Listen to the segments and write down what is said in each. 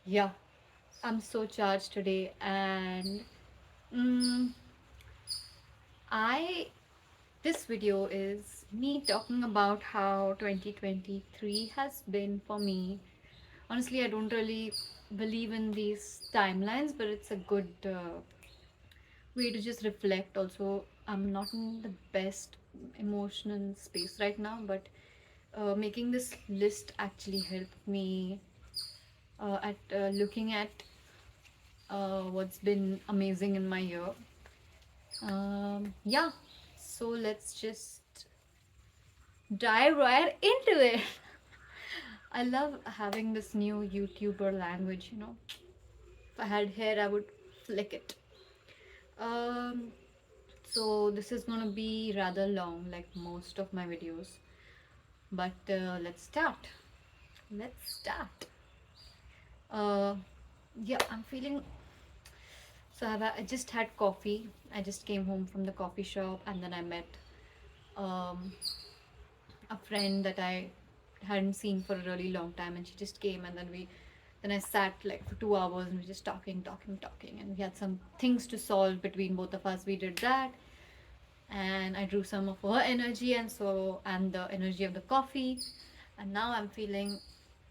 Yeah, I'm so charged today, and mm, I this video is me talking about how 2023 has been for me. Honestly, I don't really believe in these timelines, but it's a good way to just reflect. Also, I'm not in the best emotional space right now, but making this list actually helped me at looking at what's been amazing in my year. Yeah, so let's just dive right into it. I love having this new YouTuber language, you know. If I had hair, I would flick it. Um, so this is gonna be rather long, like most of my videos. But let's start. Let's start. Uh, yeah, I'm feeling. So I just had coffee. I just came home from the coffee shop, and then I met um, a friend that I hadn't seen for a really long time, and she just came, and then I sat like for 2 hours, and we just talking, and we had some things to solve between both of us. We did that, and I drew some of her energy, and the energy of the coffee, and now I'm feeling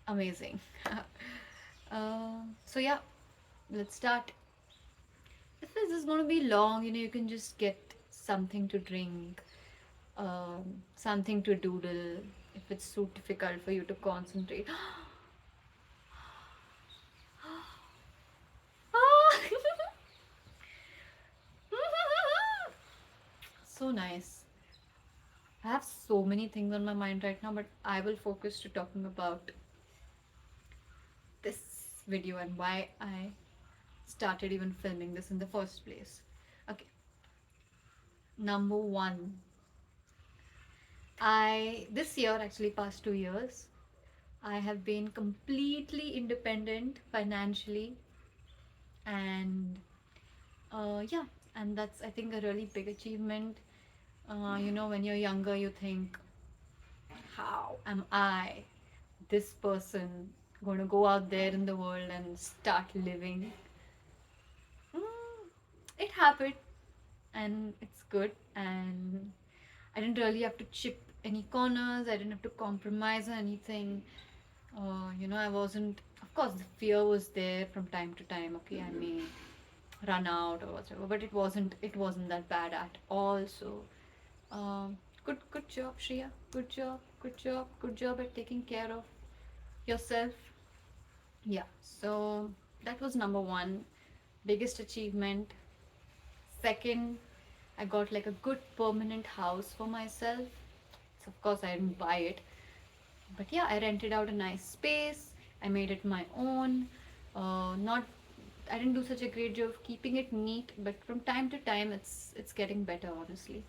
amazing. So yeah, let's start. If this is going to be long, you know, you can just get something to drink, something to doodle if it's so difficult for you to concentrate. So nice. I have so many things on my mind right now, but I will focus to talking about this video and why I started even filming this in the first place. Okay, number one. I this year, actually past 2 years, I have been completely independent financially, and yeah, and that's, I think, a really big achievement. You know, when you're younger, you think, how am I, this person, going to go out there in the world and start living? Mm, it happened, and it's good. And I didn't really have to chip any corners. I didn't have to compromise or anything. You know, I wasn't. Of course, the fear was there from time to time. Okay, I may run out or whatever, but it wasn't that bad at all. So, good job, Shreya. Good job at taking care of yourself. Yeah. So that was number one, biggest achievement. Second, I got like a good permanent house for myself. So of course I didn't buy it, but yeah, I rented out a nice space. I made it my own. Not I didn't do such a great job of keeping it neat, but from time to time it's getting better, honestly.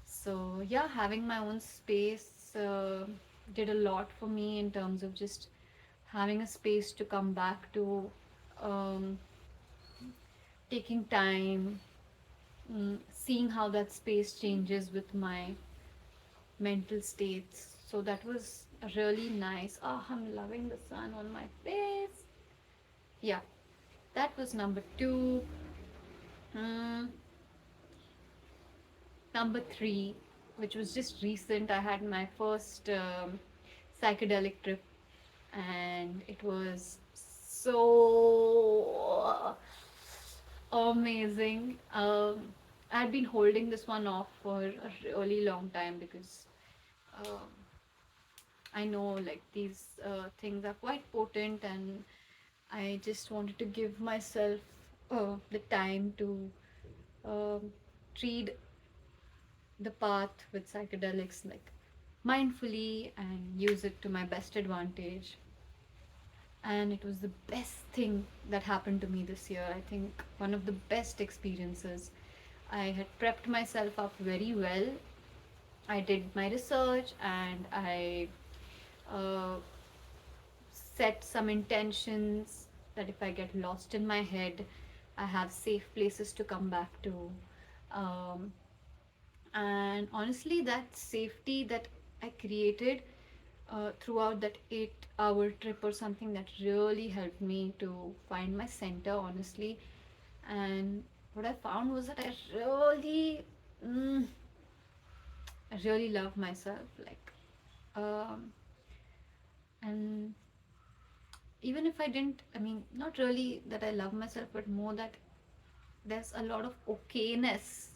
So yeah, having my own space did a lot for me in terms of just having a space to come back to, um, taking time, seeing how that space changes with my mental states. So that was really nice. Oh, I'm loving the sun on my face. Yeah, that was number two. Mm, number three, which was just recent, I had my first psychedelic trip, and it was so amazing. I had been holding this one off for a really long time because um, I know like these things are quite potent, and I just wanted to give myself the time to um, treat the path with psychedelics like mindfully and use it to my best advantage. And it was the best thing that happened to me this year. I think one of the best experiences. I had prepped myself up very well. I did my research, and I uh, set some intentions that if I get lost in my head, I have safe places to come back to. And honestly, that safety that I created throughout that 8-hour trip or something, that really helped me to find my center, honestly. And what I found was that mm, I really love myself. Like, um, and even if I didn't, I mean, not really that I love myself, but more that there's a lot of okayness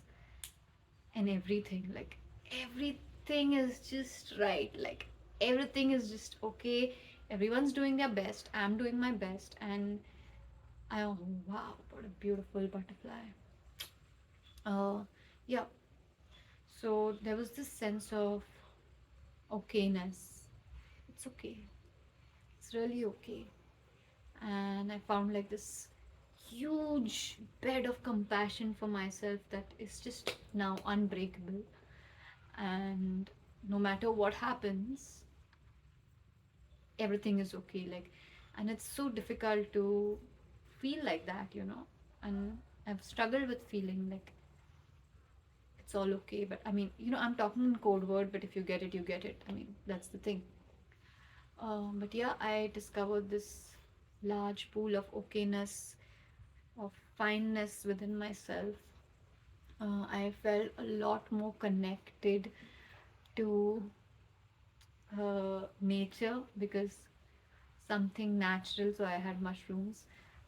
in everything. Like, everything is just right. Like, everything is just okay. Everyone's doing their best. I'm doing my best. And I, oh, wow, what a beautiful butterfly. Yeah. So there was this sense of okayness. It's okay. It's really okay. And I found like this huge bed of compassion for myself that is just now unbreakable. And no matter what happens, everything is okay. Like, and it's so difficult to feel like that, And I've struggled with feeling like it's all okay. But I mean, I'm talking in code word, but if you get it, you get it. I mean, that's the thing. But yeah, I discovered this large pool of okayness, of fineness within myself. I felt a lot more connected to nature because something natural, so I had mushrooms,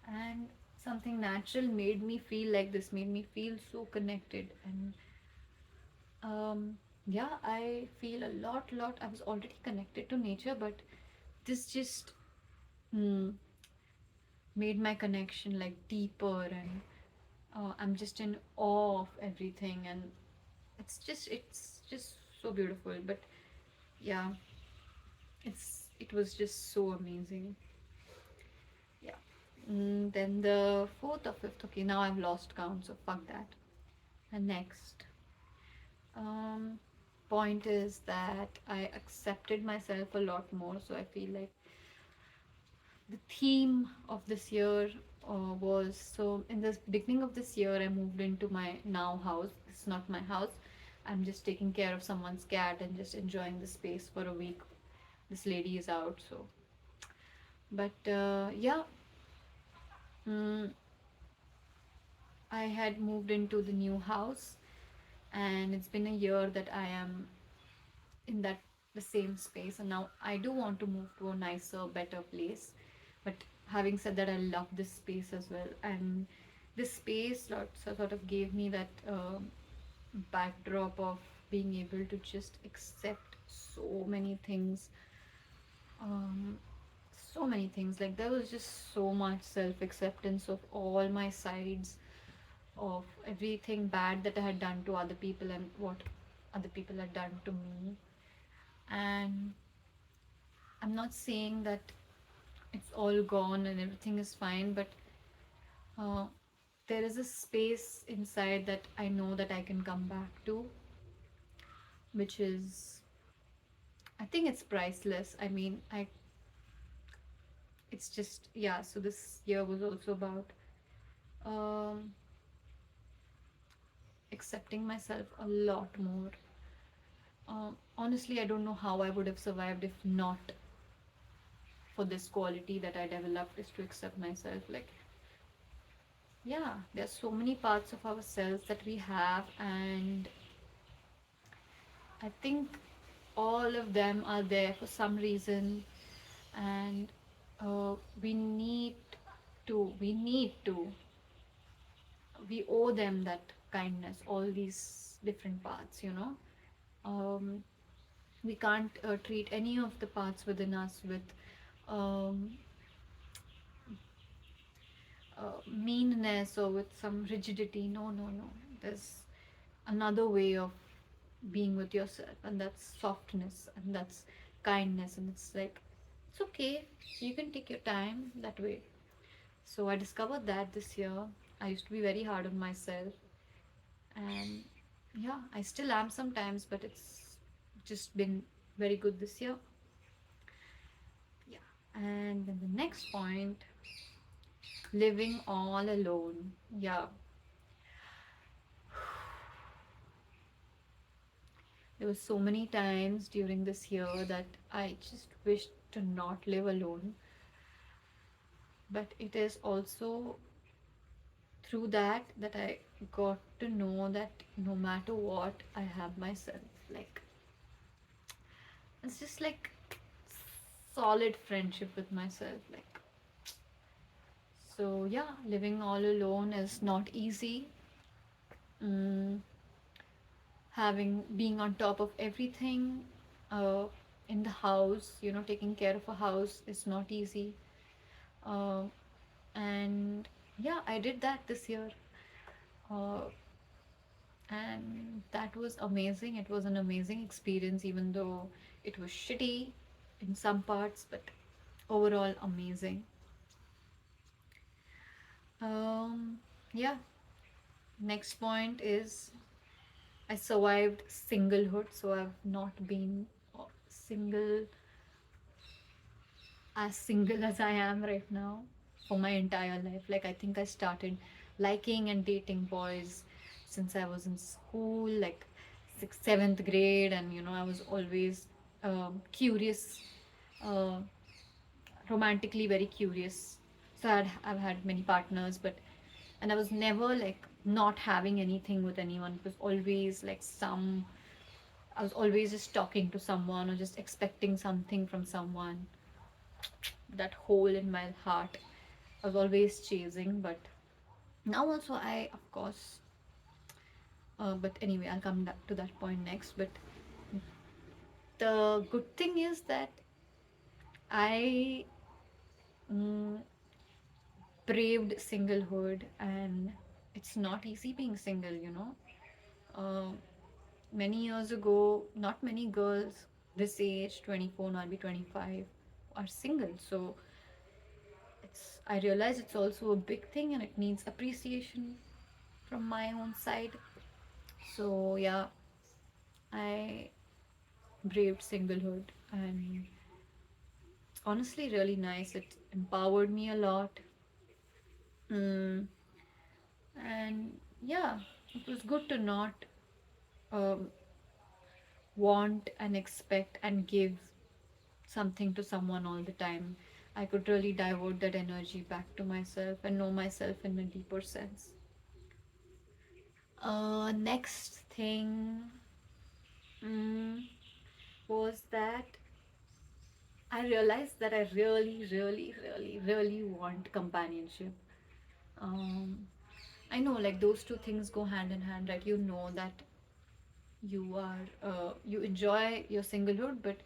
and something natural made me feel like this, made me feel so connected. And yeah, I feel a lot. I was already connected to nature, but this just mm, made my connection like deeper, and I'm just in awe of everything, and it's just so beautiful. But yeah, it was just so amazing. Yeah. Then the fourth or fifth. Okay, now I've lost count, so fuck that. And next, um, point is that I accepted myself a lot more. So I feel like the theme of this year was, so in the beginning of this year I moved into my now house. It's not my house. I'm just taking care of someone's cat and just enjoying the space for a week. This lady is out, so. But yeah, mm, I had moved into the new house, and it's been a year that I am in that the same space, and now I do want to move to a nicer, better place. But having said that, I love this space as well, and this space sort of gave me that backdrop of being able to just accept so many things. um, so many things. Like, there was just so much self acceptance of all my sides, of everything bad that I had done to other people and what other people had done to me. And I'm not saying that it's all gone and everything is fine, but uh, there is a space inside that I know that I can come back to, which is, I think it's priceless. I mean, it's just, yeah. So this year was also about um, accepting myself a lot more. Honestly, I don't know how I would have survived if not for this quality that I developed, is to accept myself. Like, yeah, there's so many parts of ourselves that we have, and I think all of them are there for some reason, and uh, we need we we owe them that kindness, all these different parts. Um, we can't treat any of the parts within us with um, meanness or with some rigidity. No, no, no. There's another way of being with yourself, and that's softness, and that's kindness, and it's like, it's okay, you can take your time that way. So I discovered that this year. I used to be very hard on myself, and yeah, I still am sometimes, but it's just been very good this year. Yeah. And then the next point, living all alone. Yeah. There were so many times during this year that I just wished to not live alone. But it is also through that I got to know that no matter what, I have myself. Like, it's just like solid friendship with myself. Like, so yeah, living all alone is not easy. Mm, having being on top of everything uh, in the house, taking care of a house is not easy. Uh, and yeah, I did that this year. Uh, and that was amazing. It was an amazing experience, even though it was shitty in some parts, but overall amazing. Um, yeah, next point is I survived singlehood, so I've not been single as single as I am right now for my entire life. Like, I think I started liking and dating boys since I was in school, like sixth, seventh grade, and I was always curious, uh, romantically very curious. So I've had many partners, but and I was never like not having anything with anyone. It was always like I was always just talking to someone or just expecting something from someone. That hole in my heart I was always chasing, but now also I, of course, but anyway, I'll come to that point next. But the good thing is that I mm, braved singlehood, and it's not easy being single. Uh, Many years ago, not many girls this age, 24, not be 25, are single. So I realize it's also a big thing and it needs appreciation from my own side. So yeah, I braved singlehood, and it's honestly really nice. It empowered me a lot. Mm, and yeah, it was good to not um, want and expect and give something to someone all the time. I could really divert that energy back to myself and know myself in a deeper sense. Next thing mm, was that I realized that I really, really, really, really want companionship. Um, I know, like, those two things go hand in hand, right? You know that you enjoy your singlehood, but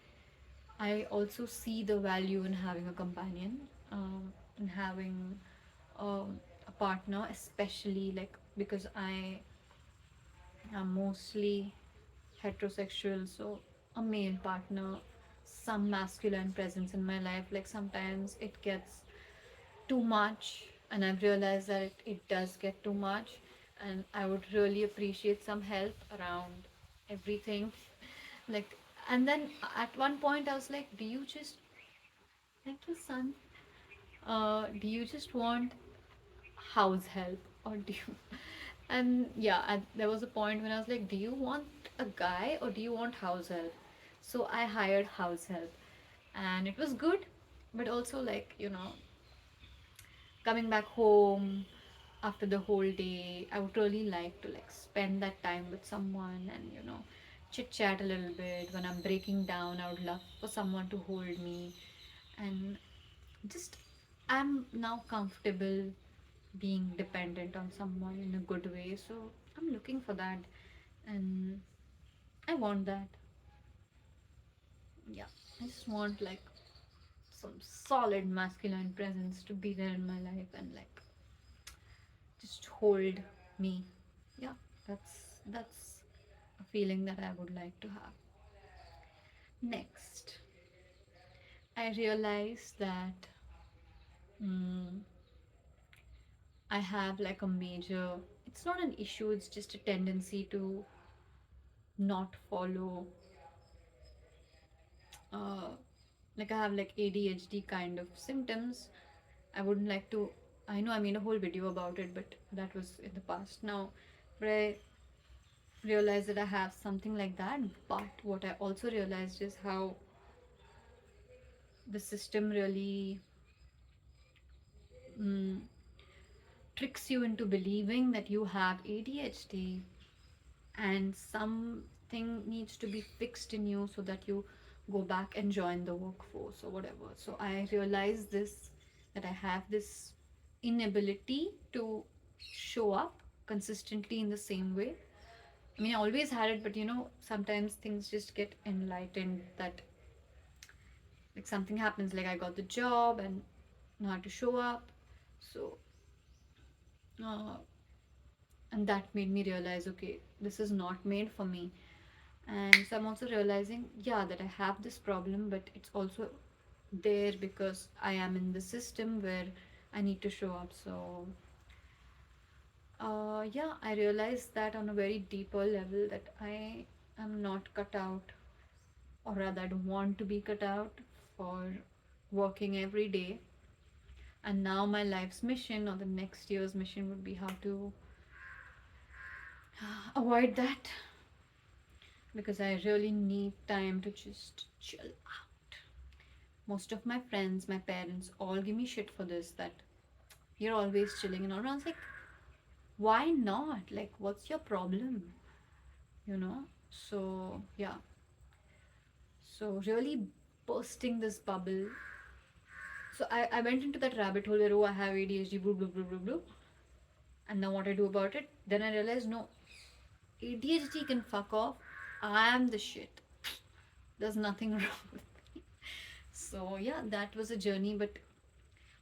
I also see the value in having a companion, in having a partner, especially like because I am mostly heterosexual, so a male partner, some masculine presence in my life. Like sometimes it gets too much, and I've realized that it does get too much, and I would really appreciate some help around everything. Like, and then at one point I was like, do you just, thank you, son, do you just want house help, or do you and yeah, there was a point when I was like, do you want a guy or do you want house help? So I hired house help, and it was good, but also like, coming back home after the whole day, I would really like to like spend that time with someone and chit chat a little bit. When I'm breaking down, I would love for someone to hold me, and just I'm now comfortable being dependent on someone in a good way. So I'm looking for that, and I want that. Yeah, I just want like some solid masculine presence to be there in my life and like just hold me. Yeah, that's a feeling that I would like to have. Next, I realized that mm, I have like a major, it's not an issue, it's just a tendency to not follow, uh, like I have like ADHD kind of symptoms. I wouldn't like to, I know I made a whole video about it, but that was in the past now. But realize that I have something like that. But what I also realized is how the system really mm, tricks you into believing that you have ADHD and something needs to be fixed in you so that you go back and join the workforce or whatever. So I realized this, that I have this inability to show up consistently in the same way. I mean, I always had it, but sometimes things just get enlightened that like something happens, like I got the job and now I have to show up. So, uh, and that made me realize, okay, this is not made for me. And so I'm also realizing, yeah, that I have this problem, but it's also there because I am in the system where I need to show up. So, yeah, I realized that on a very deeper level that I am not cut out, or rather, I don't want to be cut out for working every day. And now my life's mission or the next year's mission would be how to avoid that, because I really need time to just chill out. Most of my friends, my parents all give me shit for this, that you're always chilling and all. And I was like, why not? Like, what's your problem? You know? So, yeah. So, really bursting this bubble. So, I went into that rabbit hole where, oh, I have ADHD, blah, blah, blah, blah, blah. And now what I do about it? Then I realized, no, ADHD can fuck off. I am the shit. There's nothing wrong with me. So, yeah, that was a journey. But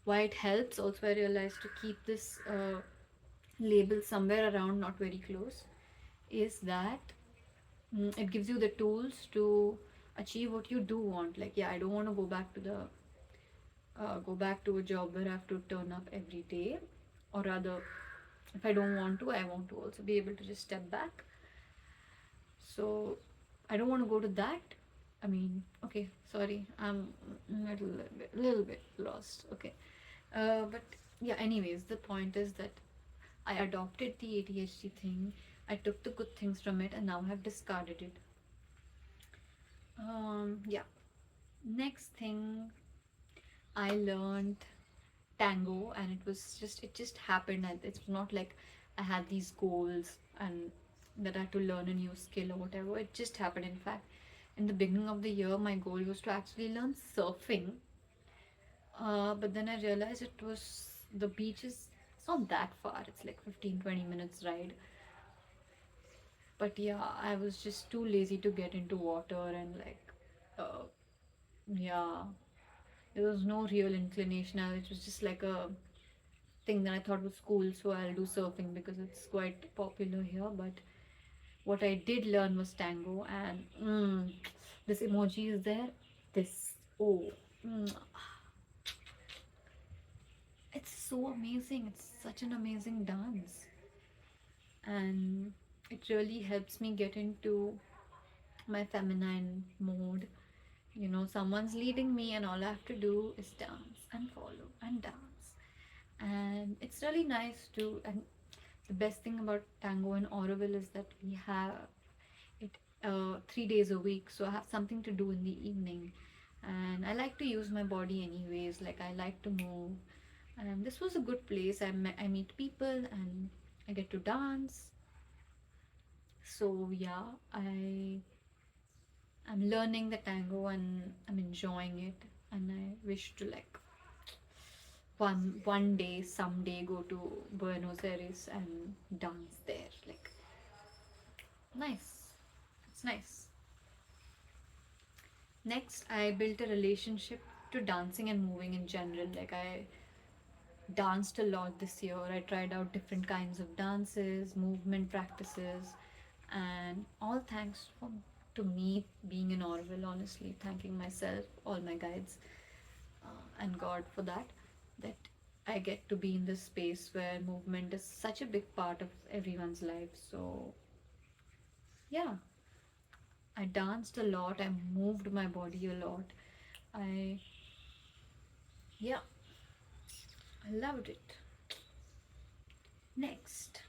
why it helps also, I realized, to keep this label somewhere around, not very close, is that it gives you the tools to achieve what you do want. Like, yeah, I don't want to go back to a job where I have to turn up every day, or rather, if I don't want to, I want to also be able to just step back. So I don't want to go to that. I mean, okay, sorry, I'm a little bit lost. Okay, but yeah. Anyways, the point is that I adopted the ADHD thing. I took the good things from it, and now have discarded it. Yeah. Next thing, I learned Tango, and it just happened. And it's not like I had these goals and that I had to learn a new skill or whatever. It just happened. In fact, in the beginning of the year, my goal was to actually learn surfing. But then I realized it was the beach is it's not that far. It's like 15-20 minutes ride. But yeah, I was just too lazy to get into water, and like, uh, yeah, there was no real inclination. It was just like a thing that I thought was cool, so I'll do surfing because it's quite popular here. But what I did learn was Tango, and this emoji is there. This, oh, mm, it's so amazing. It's such an amazing dance, and it really helps me get into my feminine mode. Someone's leading me, and all I have to do is dance and follow and dance. And it's really nice to. And the best thing about Tango in Auroville is that we have it 3 days a week, so I have something to do in the evening. And I like to use my body anyways, like I like to move. And this was a good place. I meet people and I get to dance. So, yeah, I'm learning the tango and I'm enjoying it, and I wish to like one day someday go to Buenos Aires and dance there. Like, nice. It's nice. Next, I built a relationship to dancing and moving in general. Like, I danced a lot this year. I tried out different kinds of dances, movement practices, and all thanks to me being in Orville, honestly, thanking myself, all my guides, and God for that, that I get to be in this space where movement is such a big part of everyone's life. So, yeah, I danced a lot, I moved my body a lot. I, yeah, I loved it. Next,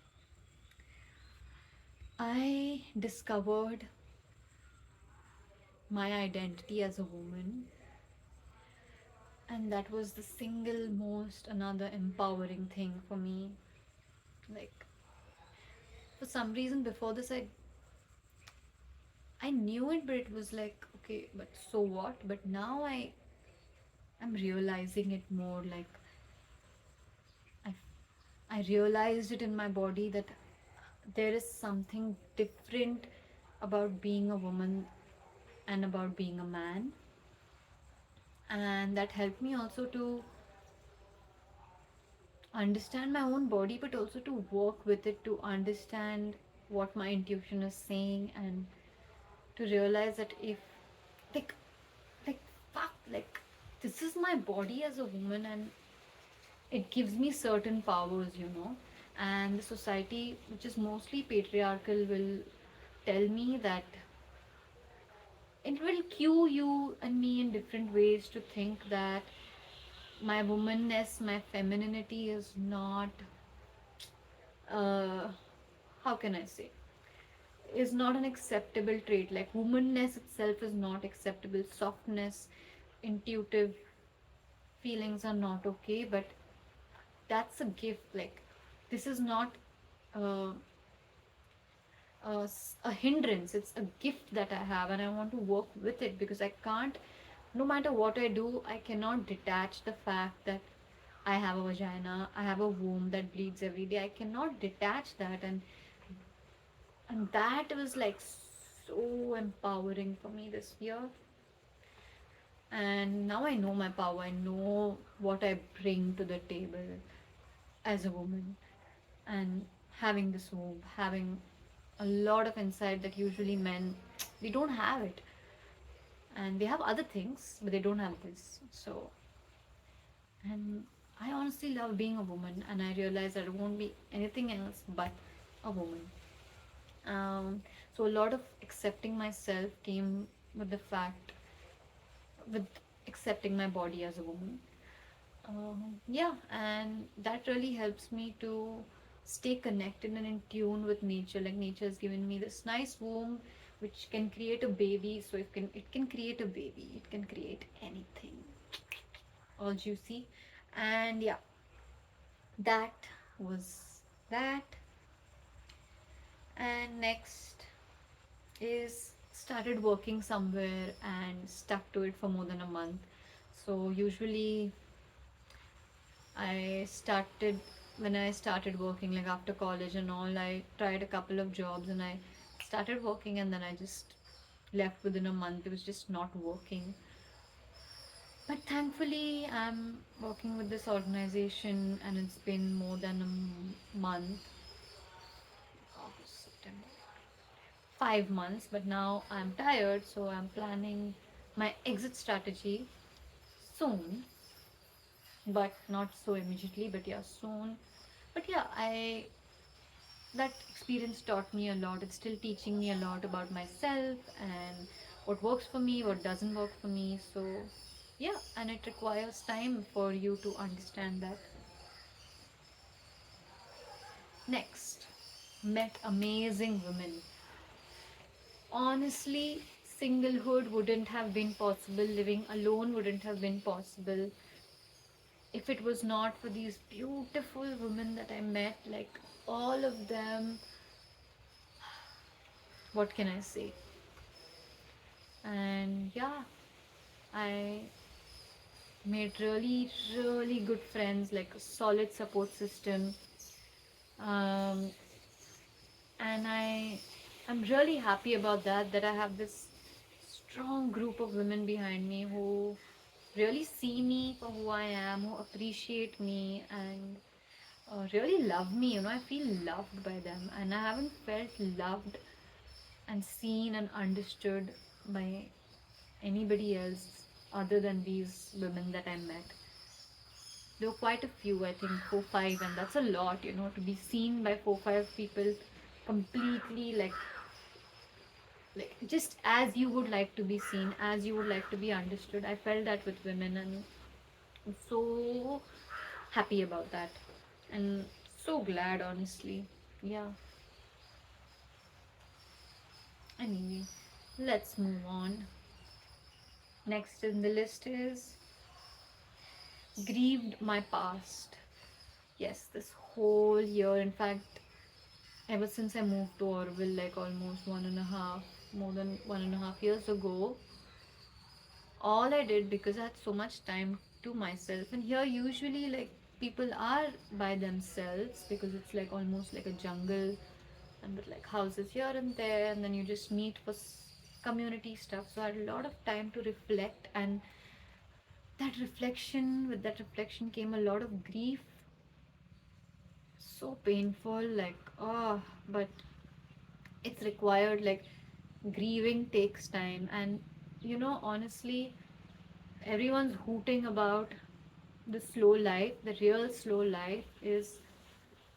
I discovered my identity as a woman, and that was the single most another empowering thing for me. Like, for some reason before this, I knew it, but it was like, okay, but so what? But now I'm realizing it more. Like, I I realized it in my body that there is something different about being a woman and about being a man, and that helped me also to understand my own body, but also to work with it, to understand what my intuition is saying, and to realize that if, like like fuck, like, this is my body as a woman, and it gives me certain powers. And the society, which is mostly patriarchal, will tell me that it will cue you and me in different ways to think that my womanness, my femininity is not, uh, how can I say, is not an acceptable trait. Like, womanness itself is not acceptable. Softness, intuitive feelings are not okay, but that's a gift. Like, this is not uh, a hindrance, it's a gift that I have, and I want to work with it, because I can't, no matter what I do, I cannot detach the fact that I have a vagina, I have a womb that bleeds every day. I cannot detach that, and that was like so empowering for me this year. And now I know my power, I know what I bring to the table as a woman. And having this womb, having a lot of insight that usually men, they don't have it, and they have other things but they don't have this. So, and I honestly love being a woman, and I realize that I won't be anything else but a woman. So a lot of accepting myself came with the fact, with accepting my body as a woman. Yeah, and that really helps me to stay connected and in tune with nature. Like, nature has given me this nice womb which can create a baby. So it can create a baby, it can create anything, all juicy. And yeah, that was that. And next is started working somewhere and stuck to it for more than a month. So usually I started when I started working, like after college and all, I tried a couple of jobs and I started working, and then I just left within a month. It was just not working. But thankfully, I'm working with this organization and it's been more than a month. August, September. 5 months, but now I'm tired, so I'm planning my exit strategy soon, but not so immediately, but yeah, soon. But yeah, I that experience taught me a lot. It's still teaching me a lot about myself and what works for me, what doesn't work for me. So yeah, and it requires time for you to understand that. Next, met amazing women. Honestly, singlehood wouldn't have been possible, living alone wouldn't have been possible if it was not for these beautiful women that I met. Like, all of them, what can I say? And yeah, I made really, really good friends, like a solid support system. Um, and I'm really happy about that, that I have this strong group of women behind me who really see me for who I am, who appreciate me, and really love me. I feel loved by them, and I haven't felt loved and seen and understood by anybody else other than these women that I met. There were quite a few, I think 4, 5, and that's a lot, to be seen by 4, 5 people completely, like just as you would like to be seen, as you would like to be understood. I felt that with women, and I'm so happy about that, and so glad, honestly. Yeah. Anyway, let's move on. Next in the list is grieved my past. Yes, this whole year, in fact, ever since I moved to Orville, like almost 1.5, more than 1.5 years ago, all I did, because I had so much time to myself. And here, usually, like people are by themselves because it's like almost like a jungle, and with like houses here and there, and then you just meet for community stuff. So I had a lot of time to reflect, and with that reflection came a lot of grief. So painful, like, oh, but it's required. Like, grieving takes time, and honestly, everyone's hooting about the slow life. The real slow life is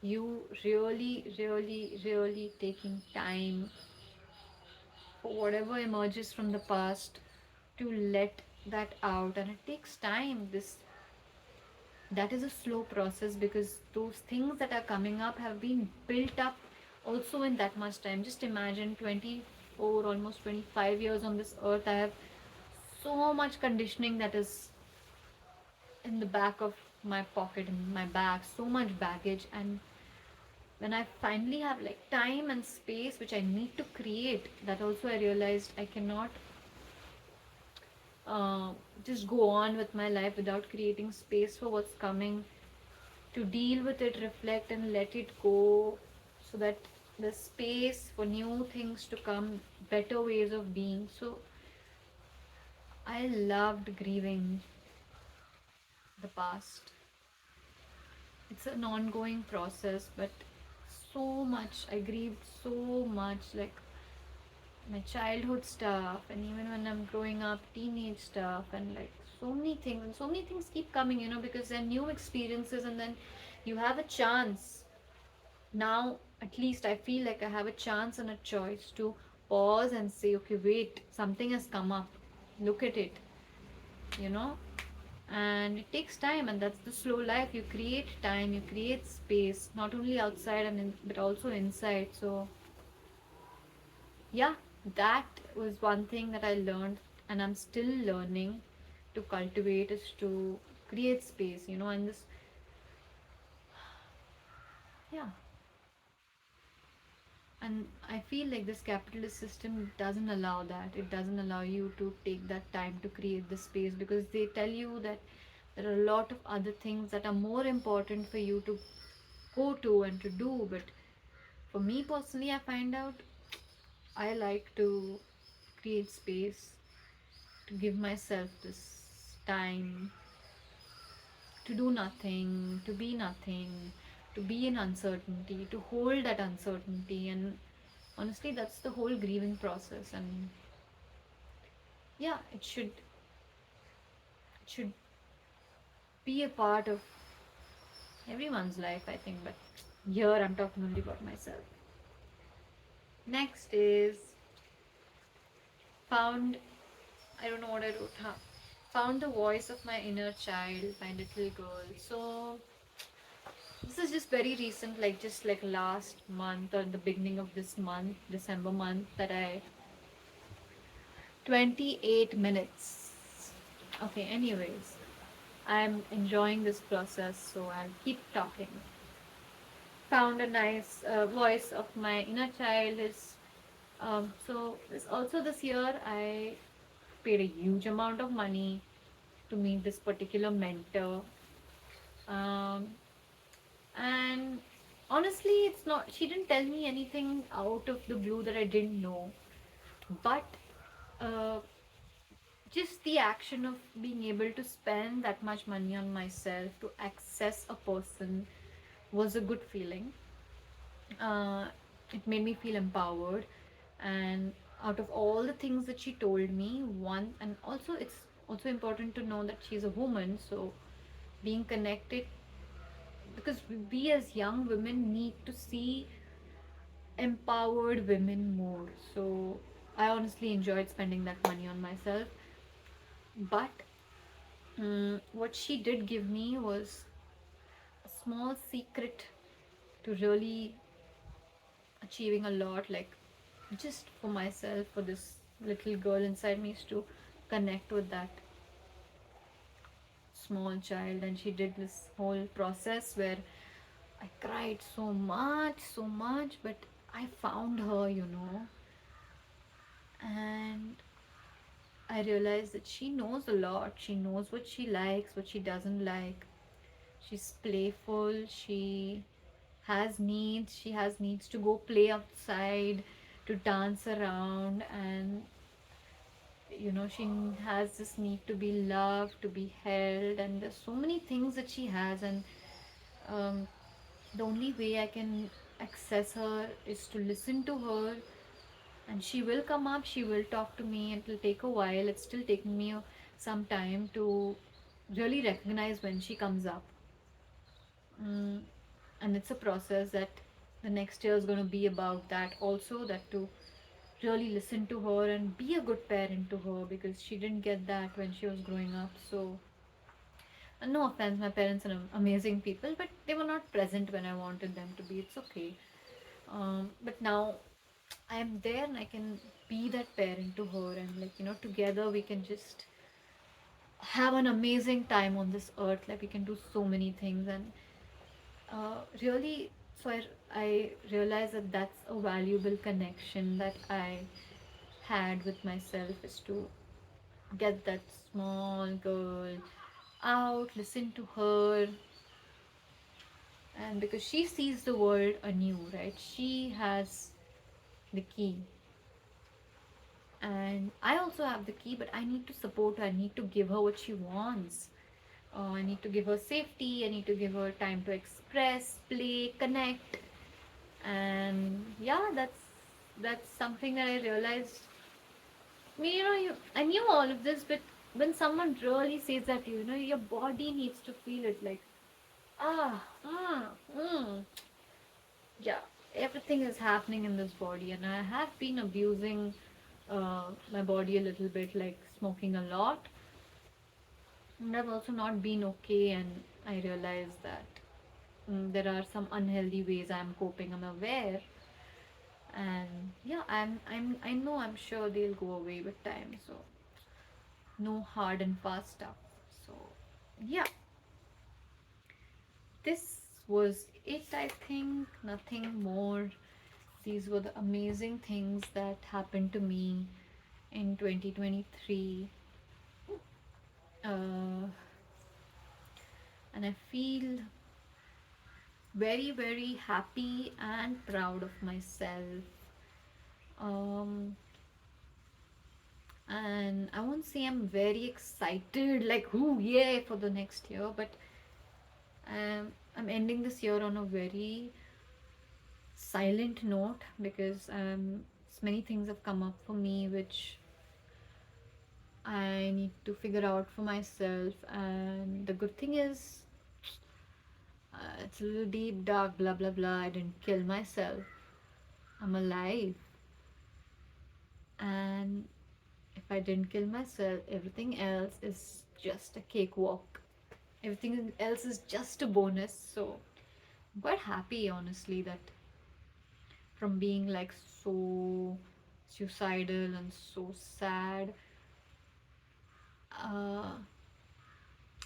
you really, really, really taking time for whatever emerges from the past to let that out. And it takes time. This That is a slow process, because those things that are coming up have been built up also in that much time. Just imagine, 24, almost 25 years on this earth, I have so much conditioning that is in the back of my pocket, in my bag, so much baggage. And when I finally have like time and space which I need to create, that also I realized I cannot uh, just go on with my life without creating space for what's coming, to deal with it, reflect, and let it go, so that the space for new things to come, better ways of being. So I loved grieving the past. It's an ongoing process, but so much, I grieved so much, like my childhood stuff, and even when I'm growing up, teenage stuff, and like so many things, and so many things keep coming, because they're new experiences, and then you have a chance. Now at least I feel like I have a chance and a choice to pause and say, okay, wait, something has come up, look at it, you know and it takes time, and that's the slow life. You create time, you create space, not only outside but also inside. So yeah, that was one thing that I learned, and I'm still learning to cultivate, is to create space, and this, yeah. And I feel like this capitalist system doesn't allow that. It doesn't allow you to take that time to create the space, because they tell you that there are a lot of other things that are more important for you to go to and to do. But for me personally, I find out I like to create space, to give myself this time to do nothing, to be nothing, to be in uncertainty, to hold that uncertainty. And honestly, that's the whole grieving process. And yeah, it should be a part of everyone's life, I think. But here I'm talking only about myself. Next is found, I don't know what I wrote, huh? Found the voice of my inner child, my little girl. So this is just very recent, like just like last month, or the beginning of this month, December month, that I 28 minutes. Okay, anyways, I'm enjoying this process, so I'll keep talking. Found a nice voice of my inner child is so this also this year I paid a huge amount of money to meet this particular mentor. um, and honestly, it's not, she didn't tell me anything out of the blue that I didn't know. But uh, just the action of being able to spend that much money on myself to access a person was a good feeling. uh, it made me feel empowered. And out of all the things that she told me, one, and also it's also important to know that she's a woman, so being connected, because we as young women need to see empowered women more. So I honestly enjoyed spending that money on myself. But what she did give me was a small secret to really achieving a lot. Like, just for myself, for this little girl inside me, is to connect with that small child. And she did this whole process where I cried so much, but I found her, and I realized that she knows a lot. She knows what she likes, what she doesn't like. She's playful. She has needs to go play outside, to dance around, and she has this need to be loved, to be held, and there's so many things that she has. And um, the only way I can access her is to listen to her. And she will come up, she will talk to me. It will take a while. It's still taking me some time to really recognize when she comes up. mm, and it's a process that the next year is going to be about that also, that to really listen to her and be a good parent to her, because she didn't get that when she was growing up. So no offense, my parents are amazing people, but they were not present when I wanted them to be. It's okay. But now I am there and I can be that parent to her, and together we can just have an amazing time on this earth. Like we can do so many things. And really, so I realized that that's a valuable connection that I had with myself, is to get that small girl out, listen to her. And because she sees the world anew, right? She has the key, and I also have the key, but I need to support her. I need to give her what she wants. I need to give her safety. I need to give her time to express, play, connect. And yeah, that's something that I realized. I mean, I knew all of this, but when someone really says that to you, your body needs to feel it, like, ah, yeah, everything is happening in this body. And I have been abusing my body a little bit, like smoking a lot. And I've also not been okay, and I realized that there are some unhealthy ways I'm coping. I'm aware, and yeah, I know, I'm sure they'll go away with time. So no hard and fast stuff. So yeah, this was it. I think nothing more. These were the amazing things that happened to me in 2023. uh, and I feel very, very happy and proud of myself. um, and I won't say I'm very excited, like, ooh, yay, for the next year, but I'm ending this year on a very silent note, because many things have come up for me which I need to figure out for myself. And the good thing is, it's a little deep, dark, blah blah blah. I didn't kill myself. I'm alive. And if I didn't kill myself, everything else is just a cakewalk. Everything else is just a bonus. So I'm quite happy, honestly, that from being like so suicidal and so sad, uh,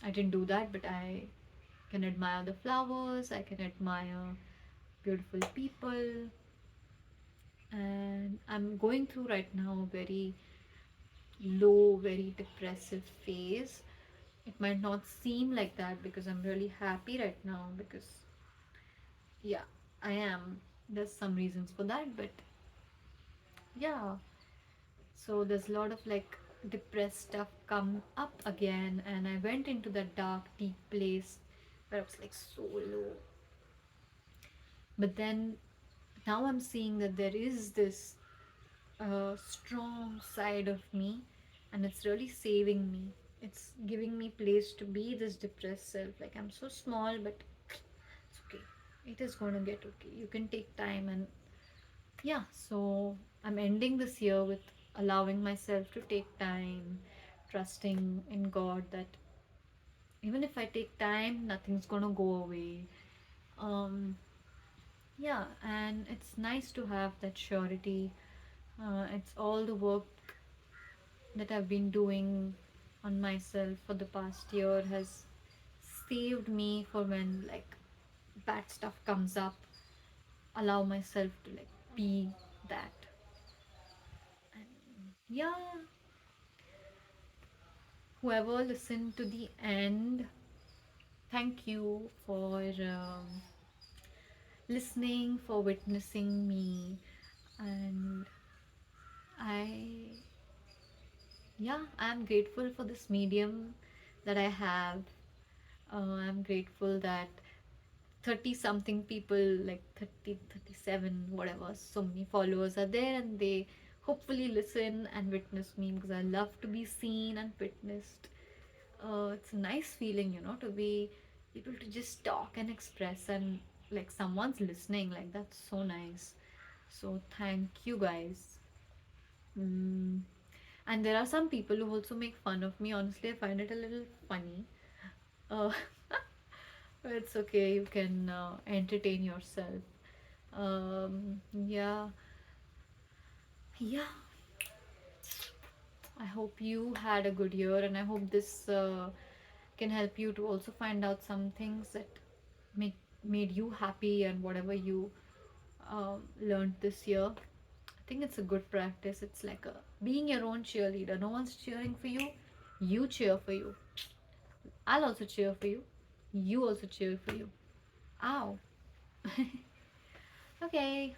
I didn't do that, but I can admire the flowers, I can admire beautiful people. And I'm going through right now a very low, very depressive phase. It might not seem like that because I'm really happy right now, because yeah, I am. There's some reasons for that, but yeah. So there's a lot of like depressed stuff come up again, and I went into that dark, deep place where I was like so low. But then now I'm seeing that there is this strong side of me, and it's really saving me. It's giving me place to be this depressed self. Like, I'm so small, but it's okay. It is going to get okay. You can take time. And yeah, so I'm ending this year with allowing myself to take time, trusting in God that even if I take time, nothing's going to go away. Um, yeah, and it's nice to have that surety It's all the work that I've been doing on myself for the past year has saved me for when like bad stuff comes up. Allow myself to like be that. And yeah, whoever listened to the end, thank you for listening, for witnessing me. And I, yeah, I'm grateful for this medium that I have. I'm grateful that 30 something people, like 30, 37, whatever, so many followers are there, and they hopefully listen and witness me because I love to be seen and witnessed. It's a nice feeling, to be able to just talk and express, and like someone's listening, like that's so nice. So thank you guys. mm. And there are some people who also make fun of me. Honestly, I find it a little funny. uh, but it's okay, you can entertain yourself. Yeah, yeah. I hope you had a good year, and I hope this can help you to also find out some things that make made you happy, and whatever you learned this year. I think it's a good practice. It's like a being your own cheerleader. No one's cheering for you. You cheer for you. I'll also cheer for you. You also cheer for you. Ow. Okay.